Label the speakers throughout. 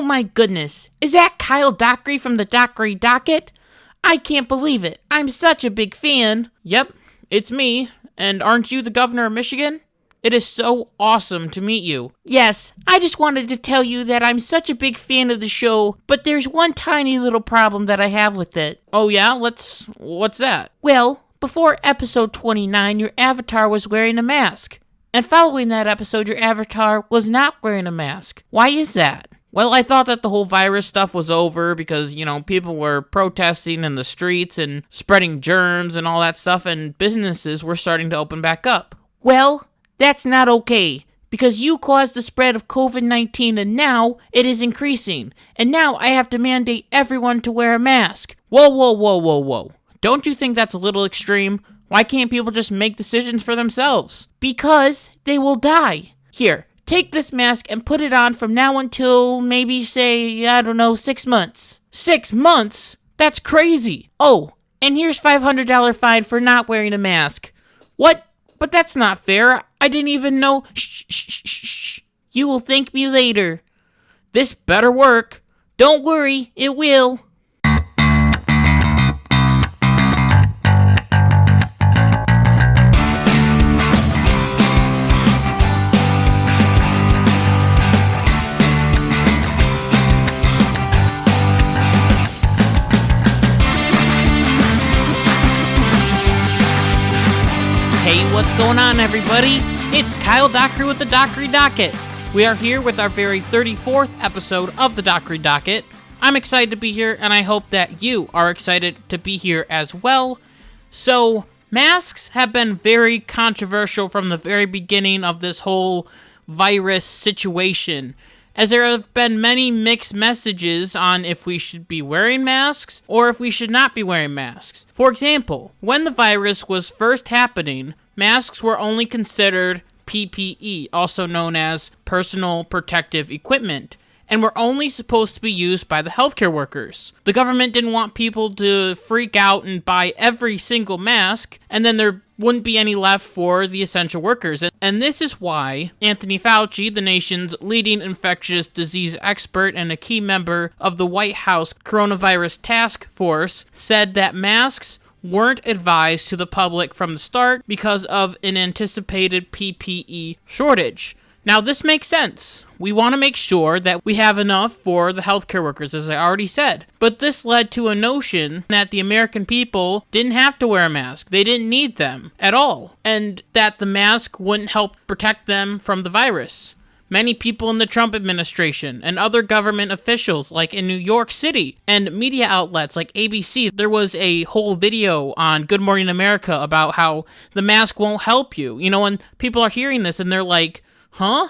Speaker 1: Oh my goodness, is that Kyle Dockery from the Dockery Docket? I can't believe it. I'm such a big fan. Yep, it's me. And aren't you the governor of Michigan? It is so awesome to meet you. Yes, I just wanted to tell you that I'm such a big fan of the show, but there's one tiny little problem that I have with it. Oh yeah? What's that? Well, before episode 29, your avatar was wearing a mask. And following that episode, your avatar was not wearing a mask. Why is that? Well, I thought that the whole virus stuff was over because, people were protesting in the streets and spreading germs and all that stuff, and businesses were starting to open back up. Well, that's not okay, because you caused the spread of COVID-19 and now it is increasing. And now I have to mandate everyone to wear a mask. Whoa. Don't you think that's a little extreme? Why can't people just make decisions for themselves? Because they will die. Here, take this mask and put it on from now until maybe, say, 6 months. 6 months? That's crazy. Oh, and here's $500 fine for not wearing a mask. What? But that's not fair. I didn't even know. Shh. You will thank me later. This better work. Don't worry, it will. Hey, what's going on, everybody? It's Kyle Dockery with the Dockery Docket. We are here with our very 34th episode of the Dockery Docket. I'm excited to be here, and I hope that you are excited to be here as well. So, masks have been very controversial from the very beginning of this whole virus situation, as there have been many mixed messages on if we should be wearing masks or if we should not be wearing masks. For example, when the virus was first happening, masks were only considered PPE, also known as personal protective equipment, and were only supposed to be used by the healthcare workers. The government didn't want people to freak out and buy every single mask, and then there wouldn't be any left for the essential workers. And this is why Anthony Fauci, the nation's leading infectious disease expert and a key member of the White House Coronavirus Task Force, said that masks weren't advised to the public from the start because of an anticipated PPE shortage. Now, this makes sense. We want to make sure that we have enough for the healthcare workers, as I already said. But this led to a notion that the American people didn't have to wear a mask. They didn't need them at all. And that the mask wouldn't help protect them from the virus. Many people in the Trump administration and other government officials, like in New York City, and media outlets like ABC, there was a whole video on Good Morning America about how the mask won't help you. And people are hearing this and they're like, huh?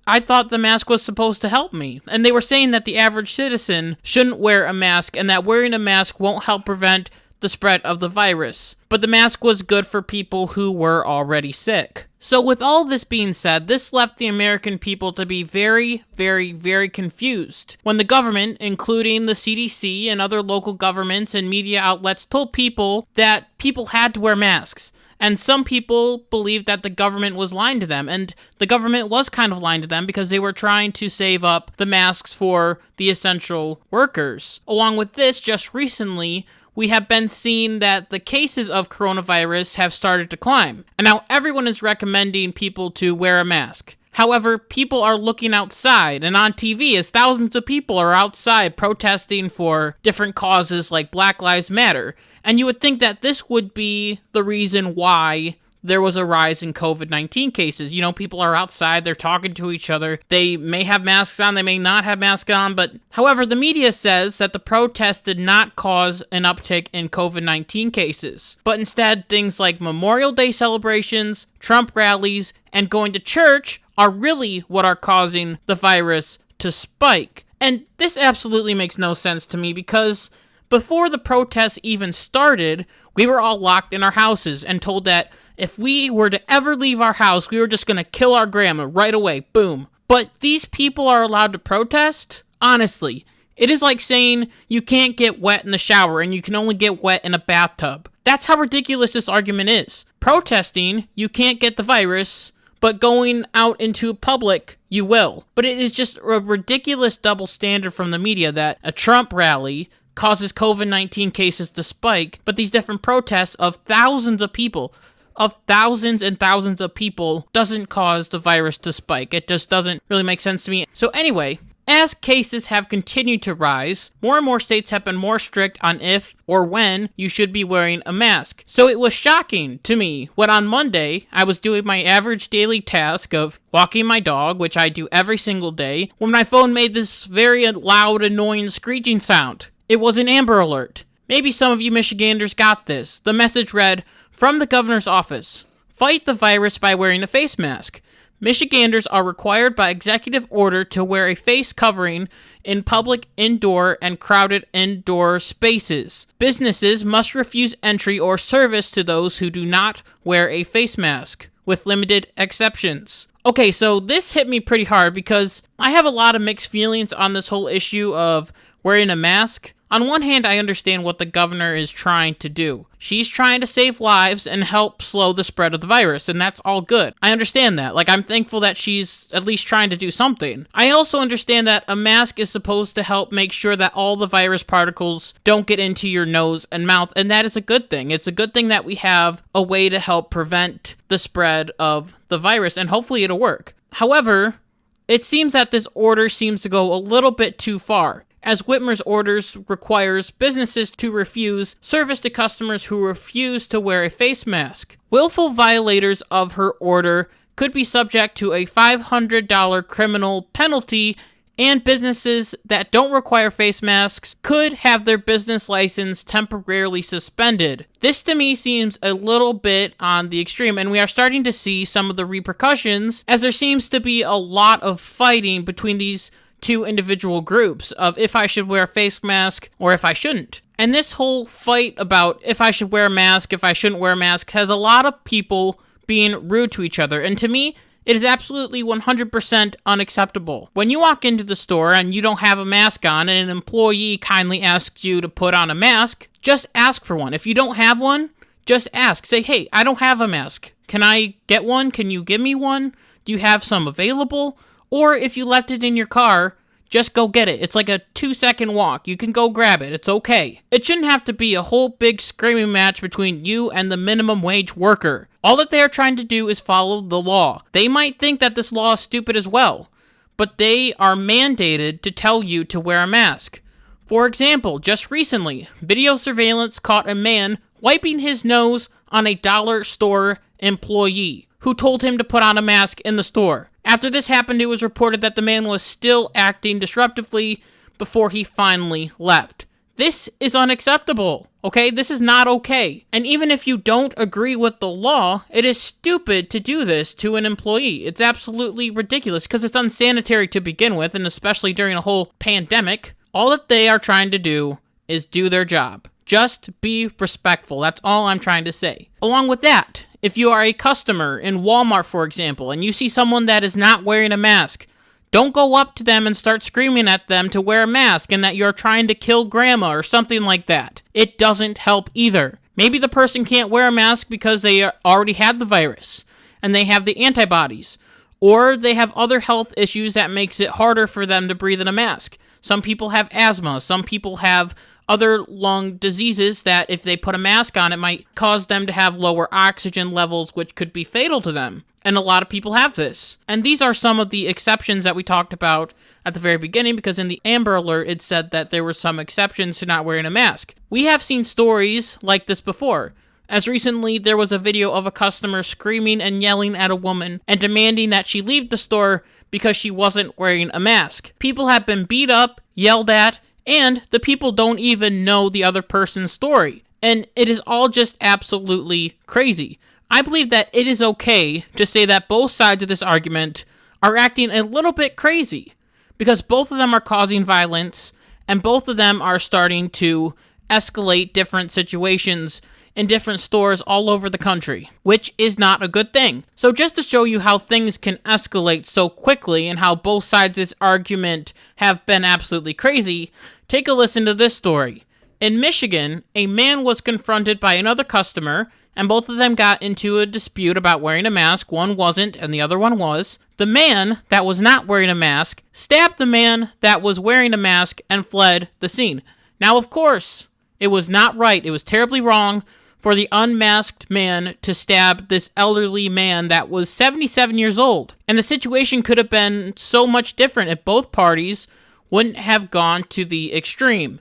Speaker 1: I thought the mask was supposed to help me. And they were saying that the average citizen shouldn't wear a mask and that wearing a mask won't help prevent the spread of the virus. But the mask was good for people who were already sick. So with all this being said, this left the American people to be very, very, very confused when the government, including the CDC and other local governments and media outlets, told people that people had to wear masks. And some people believed that the government was lying to them, and the government was kind of lying to them because they were trying to save up the masks for the essential workers. Along with this, just recently, we have been seeing that the cases of coronavirus have started to climb. And now everyone is recommending people to wear a mask. However, people are looking outside and on TV as thousands of people are outside protesting for different causes like Black Lives Matter. And you would think that this would be the reason why there was a rise in COVID-19 cases. People are outside, they're talking to each other. They may have masks on, they may not have masks on, but however, the media says that the protests did not cause an uptick in COVID-19 cases, but instead things like Memorial Day celebrations, Trump rallies, and going to church are really what are causing the virus to spike. And this absolutely makes no sense to me because before the protests even started, we were all locked in our houses and told that if we were to ever leave our house, we were just going to kill our grandma right away. Boom. But these people are allowed to protest? Honestly, it is like saying you can't get wet in the shower and you can only get wet in a bathtub. That's how ridiculous this argument is. Protesting, you can't get the virus, but going out into public, you will. But it is just a ridiculous double standard from the media that a Trump rally causes COVID-19 cases to spike, but these different protests of thousands and thousands of people doesn't cause the virus to spike. It just doesn't really make sense to me. So anyway, as cases have continued to rise, more and more states have been more strict on if or when you should be wearing a mask. So it was shocking to me when on Monday, I was doing my average daily task of walking my dog, which I do every single day, when my phone made this very loud, annoying screeching sound. It was an Amber Alert. Maybe some of you Michiganders got this. The message read, "From the governor's office, fight the virus by wearing a face mask. Michiganders are required by executive order to wear a face covering in public indoor and crowded indoor spaces. Businesses must refuse entry or service to those who do not wear a face mask, with limited exceptions." Okay, so this hit me pretty hard because I have a lot of mixed feelings on this whole issue of wearing a mask. On one hand, I understand what the governor is trying to do. She's trying to save lives and help slow the spread of the virus, and that's all good. I understand that. I'm thankful that she's at least trying to do something. I also understand that a mask is supposed to help make sure that all the virus particles don't get into your nose and mouth, and that is a good thing. It's a good thing that we have a way to help prevent the spread of the virus, and hopefully it'll work. However, it seems that this order seems to go a little bit too far, as Whitmer's orders requires businesses to refuse service to customers who refuse to wear a face mask. Willful violators of her order could be subject to a $500 criminal penalty, and businesses that don't require face masks could have their business license temporarily suspended. This to me seems a little bit on the extreme, and we are starting to see some of the repercussions as there seems to be a lot of fighting between these two individual groups of if I should wear a face mask or if I shouldn't. And this whole fight about if I should wear a mask, if I shouldn't wear a mask, has a lot of people being rude to each other. And to me, it is absolutely 100% unacceptable. When you walk into the store and you don't have a mask on and an employee kindly asks you to put on a mask, just ask for one. If you don't have one, just ask. Say, "Hey, I don't have a mask. Can I get one? Can you give me one? Do you have some available?" Or if you left it in your car, just go get it. It's like a 2-second walk. You can go grab it. It's okay. It shouldn't have to be a whole big screaming match between you and the minimum wage worker. All that they are trying to do is follow the law. They might think that this law is stupid as well, but they are mandated to tell you to wear a mask. For example, just recently, video surveillance caught a man wiping his nose on a dollar store employee who told him to put on a mask in the store. After this happened, it was reported that the man was still acting disruptively before he finally left. This is unacceptable, okay? This is not okay. And even if you don't agree with the law, it is stupid to do this to an employee. It's absolutely ridiculous because it's unsanitary to begin with, and especially during a whole pandemic. All that they are trying to do is do their job. Just be respectful. That's all I'm trying to say. Along with that, if you are a customer in Walmart, for example, and you see someone that is not wearing a mask, don't go up to them and start screaming at them to wear a mask and that you're trying to kill grandma or something like that. It doesn't help either. Maybe the person can't wear a mask because they already had the virus and they have the antibodies, or they have other health issues that makes it harder for them to breathe in a mask. Some people have asthma. Some people have other lung diseases that if they put a mask on, it might cause them to have lower oxygen levels, which could be fatal to them. And a lot of people have this. And these are some of the exceptions that we talked about at the very beginning, because in the Amber Alert, it said that there were some exceptions to not wearing a mask. We have seen stories like this before. As recently, there was a video of a customer screaming and yelling at a woman and demanding that she leave the store because she wasn't wearing a mask. People have been beat up, yelled at, and the people don't even know the other person's story. And it is all just absolutely crazy. I believe that it is okay to say that both sides of this argument are acting a little bit crazy, because both of them are causing violence, and both of them are starting to escalate different situations in different stores all over the country, which is not a good thing. So just to show you how things can escalate so quickly and how both sides of this argument have been absolutely crazy, take a listen to this story. In Michigan, a man was confronted by another customer. and both of them got into a dispute about wearing a mask. One wasn't, and the other one was. The man that was not wearing a mask stabbed the man that was wearing a mask and fled the scene. Now, of course, it was not right. It was terribly wrong for the unmasked man to stab this elderly man that was 77 years old. And the situation could have been so much different if both parties wouldn't have gone to the extreme.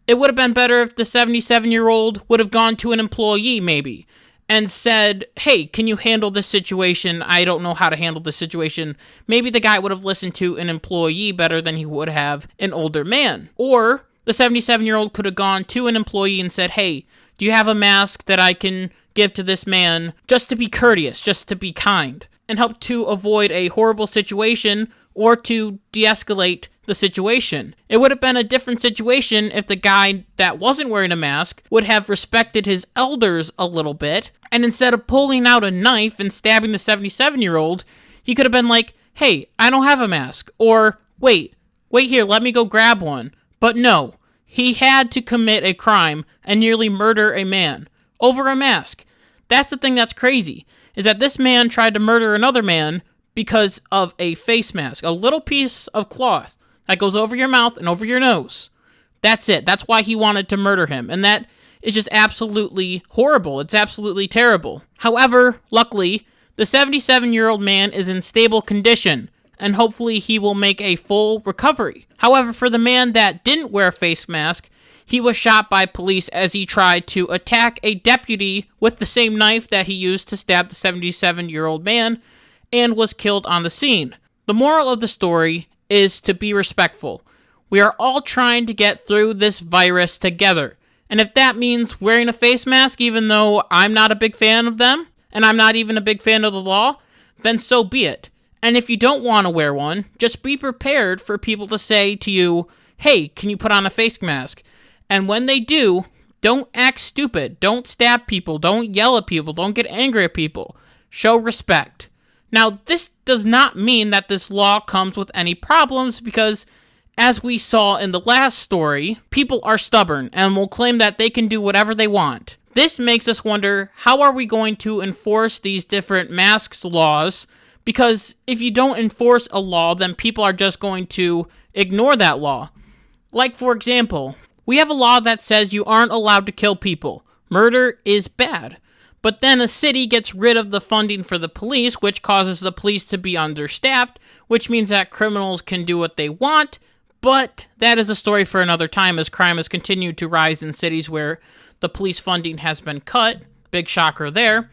Speaker 1: It would have been better if the 77-year-old would have gone to an employee, maybe, and said, hey, can you handle this situation? I don't know how to handle this situation. Maybe the guy would have listened to an employee better than he would have an older man. Or the 77-year-old could have gone to an employee and said, hey, do you have a mask that I can give to this man just to be courteous, just to be kind, and help to avoid a horrible situation or to de-escalate the situation? It would have been a different situation if the guy that wasn't wearing a mask would have respected his elders a little bit, and instead of pulling out a knife and stabbing the 77-year-old, he could have been like, hey, I don't have a mask, or wait here, let me go grab one. But no, he had to commit a crime and nearly murder a man over a mask. That's the thing that's crazy, is that this man tried to murder another man because of a face mask, a little piece of cloth that goes over your mouth and over your nose. That's it. That's why he wanted to murder him. And that is just absolutely horrible. It's absolutely terrible. However, luckily, the 77-year-old man is in stable condition, and hopefully he will make a full recovery. However, for the man that didn't wear a face mask, he was shot by police as he tried to attack a deputy with the same knife that he used to stab the 77-year-old man, and was killed on the scene. The moral of the story is to be respectful. We are all trying to get through this virus together. And if that means wearing a face mask, even though I'm not a big fan of them, and I'm not even a big fan of the law, then so be it. And if you don't want to wear one, just be prepared for people to say to you, hey, can you put on a face mask? And when they do, don't act stupid. Don't stab people. Don't yell at people. Don't get angry at people. Show respect. Now, this does not mean that this law comes with any problems, because as we saw in the last story, people are stubborn and will claim that they can do whatever they want. This makes us wonder, how are we going to enforce these different masks laws? Because if you don't enforce a law, then people are just going to ignore that law. Like, for example, we have a law that says you aren't allowed to kill people. Murder is bad. But then a city gets rid of the funding for the police, which causes the police to be understaffed, which means that criminals can do what they want. But that is a story for another time, as crime has continued to rise in cities where the police funding has been cut. Big shocker there.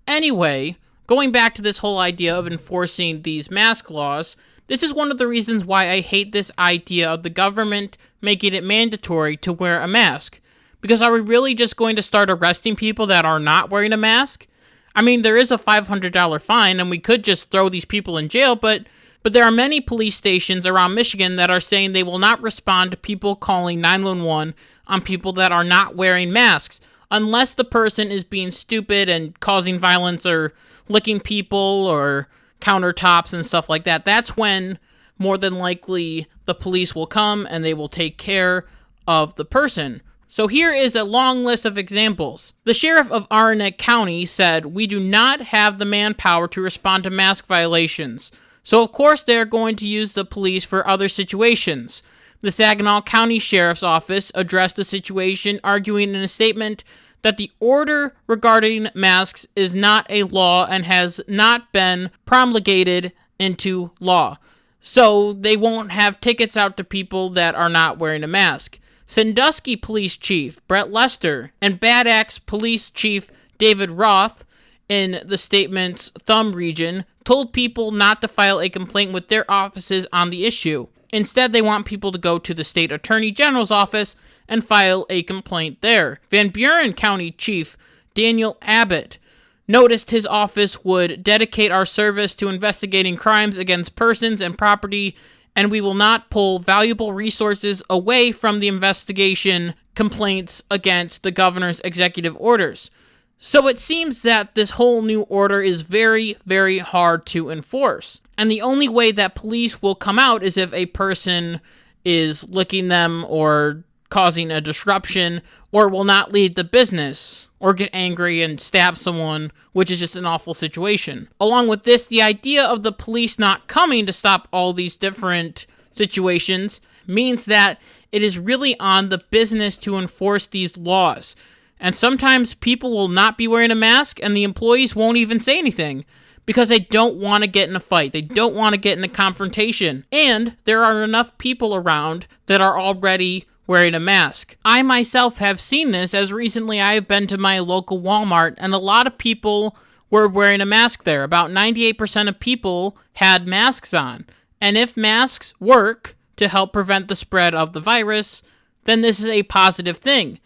Speaker 1: Anyway, going back to this whole idea of enforcing these mask laws, this is one of the reasons why I hate this idea of the government making it mandatory to wear a mask. Because are we really just going to start arresting people that are not wearing a mask? I mean, there is a $500 fine, and we could just throw these people in jail, but there are many police stations around Michigan that are saying they will not respond to people calling 911 on people that are not wearing masks, unless the person is being stupid and causing violence or licking people or countertops and stuff like that. That's when, more than likely, the police will come and they will take care of the person. So here is a long list of examples. The sheriff of Arnett County said, "We do not have the manpower to respond to mask violations. So of course they're going to use the police for other situations." The Saginaw County Sheriff's Office addressed the situation, arguing in a statement that the order regarding masks is not a law and has not been promulgated into law. So they won't have tickets out to people that are not wearing a mask. Sandusky Police Chief Brett Lester and Bad Axe Police Chief David Roth in the statement's Thumb region told people not to file a complaint with their offices on the issue. Instead, they want people to go to the state attorney general's office and file a complaint there. Van Buren County Chief Daniel Abbott noticed his office would dedicate our service to investigating crimes against persons and property, and we will not pull valuable resources away from the investigation complaints against the governor's executive orders. So it seems that this whole new order is very, very hard to enforce. And the only way that police will come out is if a person is licking them or causing a disruption, or will not leave the business, or get angry and stab someone, which is just an awful situation. Along with this, the idea of the police not coming to stop all these different situations means that it is really on the business to enforce these laws. And sometimes people will not be wearing a mask and the employees won't even say anything because they don't want to get in a fight. They don't want to get in a confrontation. And there are enough people around that are already wearing a mask. I myself have seen this as recently I have been to my local Walmart and a lot of people were wearing a mask there. About 98% of people had masks on. And if masks work to help prevent the spread of the virus, then this is a positive thing.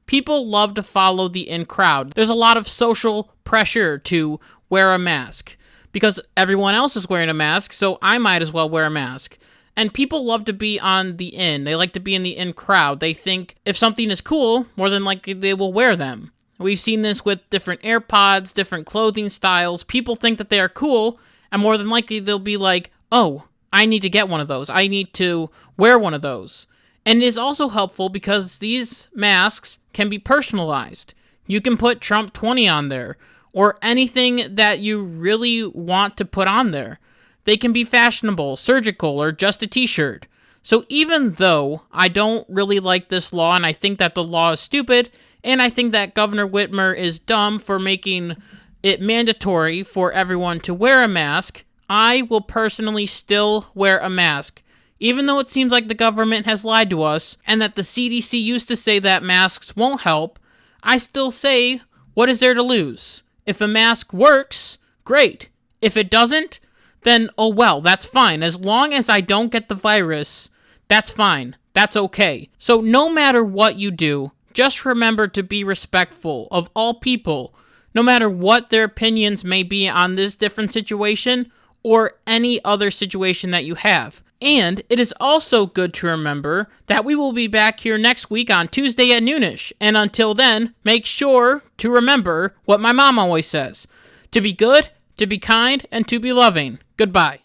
Speaker 1: People love to follow the in crowd. There's a lot of social pressure to wear a mask because everyone else is wearing a mask, so I might as well wear a mask. And people love to be on the in. They like to be in the in crowd. They think if something is cool, more than likely they will wear them. We've seen this with different AirPods, different clothing styles. People think that they are cool, and more than likely they'll be like, oh, I need to get one of those. I need to wear one of those. And it is also helpful because these masks can be personalized. You can put Trump 20 on there, or anything that you really want to put on there. They can be fashionable, surgical, or just a t-shirt. So even though I don't really like this law, and I think that the law is stupid, and I think that Governor Whitmer is dumb for making it mandatory for everyone to wear a mask, I will personally still wear a mask. Even though it seems like the government has lied to us, and that the CDC used to say that masks won't help, I still say, what is there to lose? If a mask works, great. If it doesn't, then oh well, that's fine. As long as I don't get the virus, that's fine. That's okay. So no matter what you do, just remember to be respectful of all people, no matter what their opinions may be on this different situation or any other situation that you have. And it is also good to remember that we will be back here next week on Tuesday at noonish. And until then, make sure to remember what my mom always says. To be good, to be kind, and to be loving. Goodbye.